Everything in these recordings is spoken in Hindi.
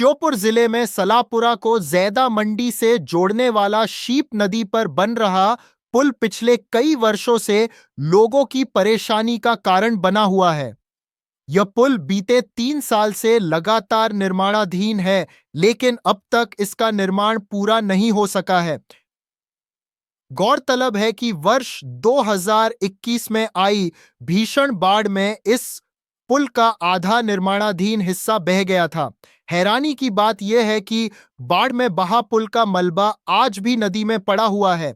श्योपुर जिले में सलापुरा को जैदा मंडी से जोड़ने वाला शीप नदी पर बन रहा पुल पिछले कई वर्षों से लोगों की परेशानी का कारण बना हुआ है। यह पुल बीते 3 साल से लगातार निर्माणाधीन है, लेकिन अब तक इसका निर्माण पूरा नहीं हो सका है। गौरतलब है कि वर्ष 2021 में आई भीषण बाढ़ में इस पुल का आधा निर्माणाधीन हिस्सा बह गया था। हैरानी की बात यह है कि बाढ़ में बहा पुल का मलबा आज भी नदी में पड़ा हुआ है,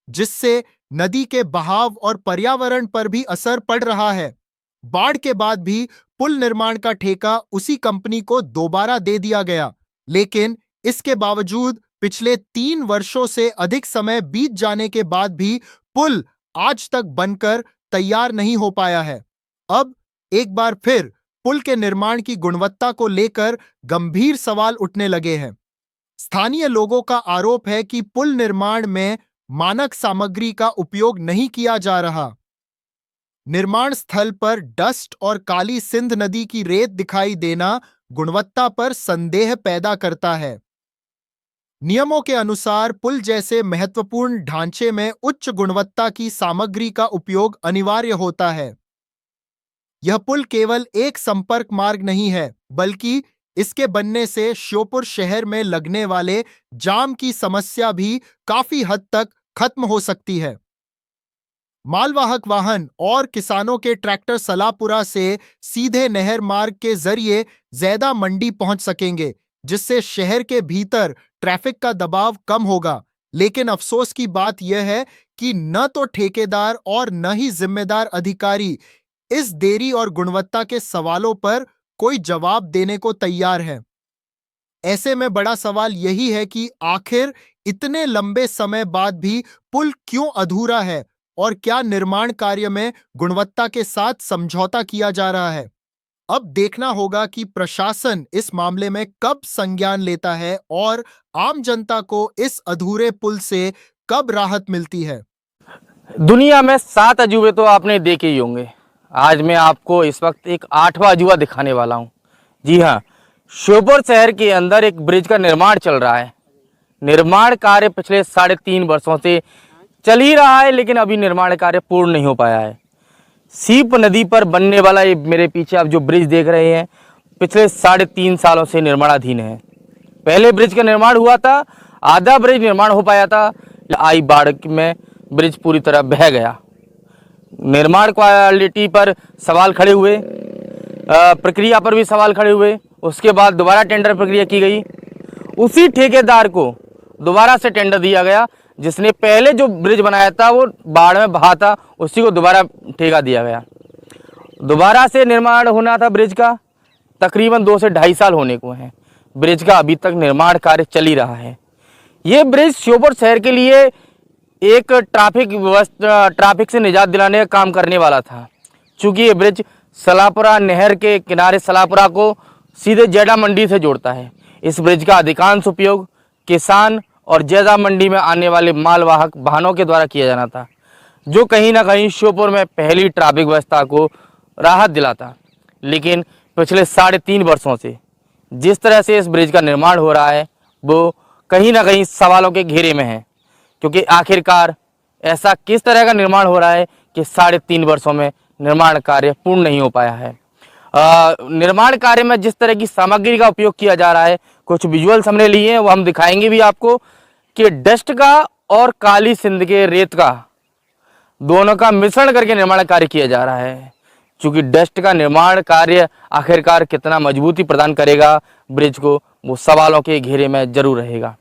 जिससे नदी के बहाव और पर्यावरण पर भी असर पड़ रहा है। बाढ़ के बाद भी पुल निर्माण का ठेका उसी कंपनी को दोबारा दे दिया गया, लेकिन इसके बावजूद पिछले 3 वर्षों से अधिक समय बीत जाने के बाद भी पुल आज तक बनकर तैयार नहीं हो पाया है। अब एक बार फिर पुल के निर्माण की गुणवत्ता को लेकर गंभीर सवाल उठने लगे हैं। स्थानीय लोगों का आरोप है कि पुल निर्माण में मानक सामग्री का उपयोग नहीं किया जा रहा। निर्माण स्थल पर डस्ट और काली सिंध नदी की रेत दिखाई देना गुणवत्ता पर संदेह पैदा करता है। नियमों के अनुसार पुल जैसे महत्वपूर्ण ढांचे में उच्च गुणवत्ता की सामग्री का उपयोग अनिवार्य होता है। यह पुल केवल एक संपर्क मार्ग नहीं है, बल्कि इसके बनने से श्योपुर शहर में लगने वाले जाम की समस्या भी काफी हद तक खत्म हो सकती है। मालवाहक वाहन और किसानों के ट्रैक्टर सलापुरा से सीधे नहर मार्ग के जरिए जैदा मंडी पहुंच सकेंगे, जिससे शहर के भीतर ट्रैफिक का दबाव कम होगा। लेकिन अफसोस की बात यह है कि न तो ठेकेदार और न ही जिम्मेदार अधिकारी इस देरी और गुणवत्ता के सवालों पर कोई जवाब देने को तैयार है। ऐसे में बड़ा सवाल यही है कि आखिर इतने लंबे समय बाद भी पुल क्यों अधूरा है और क्या निर्माण कार्य में गुणवत्ता के साथ समझौता किया जा रहा है। अब देखना होगा कि प्रशासन इस मामले में कब संज्ञान लेता है और आम जनता को इस अधूरे पुल से कब राहत मिलती है। दुनिया में 7 अजूबे तो आपने देखे ही होंगे। आज मैं आपको इस वक्त एक 8वां अजूबा दिखाने वाला हूं। जी हां, श्योपुर शहर के अंदर एक ब्रिज का निर्माण चल रहा है। निर्माण कार्य पिछले 3.5 वर्षों से चल ही रहा है, लेकिन अभी निर्माण कार्य पूर्ण नहीं हो पाया है। सीप नदी पर बनने वाला ये मेरे पीछे आप जो ब्रिज देख रहे हैं, पिछले 3.5 सालों से निर्माणाधीन है। पहले ब्रिज का निर्माण हुआ था, आधा ब्रिज निर्माण हो पाया था, आई बाढ़ में ब्रिज पूरी तरह बह गया। निर्माण क्वालिटी पर सवाल खड़े हुए, प्रक्रिया पर भी सवाल खड़े हुए। उसके बाद दोबारा टेंडर प्रक्रिया की गई। उसी ठेकेदार को दोबारा से टेंडर दिया गया जिसने पहले जो ब्रिज बनाया था वो बाढ़ में बहा था, उसी को दोबारा ठेका दिया गया। दोबारा से निर्माण होना था ब्रिज का, तकरीबन 2 से 2.5 साल होने को हैं। ब्रिज का अभी तक निर्माण कार्य चल ही रहा है। ये ब्रिज श्योपुर शहर के लिए एक ट्रैफिक से निजात दिलाने का काम करने वाला था। चूँकि ये ब्रिज सलापुरा नहर के किनारे सलापुरा को सीधे जैदा मंडी से जोड़ता है। इस ब्रिज का अधिकांश उपयोग किसान और जैदा मंडी में आने वाले मालवाहक वाहनों के द्वारा किया जाना था, जो कहीं ना कहीं श्योपुर में पहली ट्रैफिक व्यवस्था को राहत दिलाता। लेकिन पिछले 3.5 वर्षों से जिस तरह से इस ब्रिज का निर्माण हो रहा है, वो कहीं ना कहीं सवालों के घेरे में है, क्योंकि आखिरकार ऐसा किस तरह का निर्माण हो रहा है कि 3.5 वर्षों में निर्माण कार्य पूर्ण नहीं हो पाया है। निर्माण कार्य में जिस तरह की सामग्री का उपयोग किया जा रहा है, कुछ विजुअल्स हमने लिए हैं, वो हम दिखाएंगे भी आपको कि डस्ट का और काली सिंध के रेत का दोनों का मिश्रण करके निर्माण कार्य किया जा रहा है। क्योंकि डस्ट का निर्माण कार्य आखिरकार कितना मजबूती प्रदान करेगा ब्रिज को, वो सवालों के घेरे में जरूर रहेगा।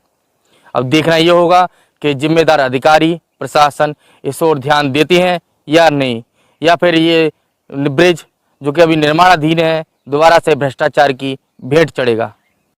अब देखना ये होगा कि जिम्मेदार अधिकारी प्रशासन इस ओर ध्यान देते हैं या नहीं, या फिर ये ब्रिज जो कि अभी निर्माणाधीन है दोबारा से भ्रष्टाचार की भेंट चढ़ेगा।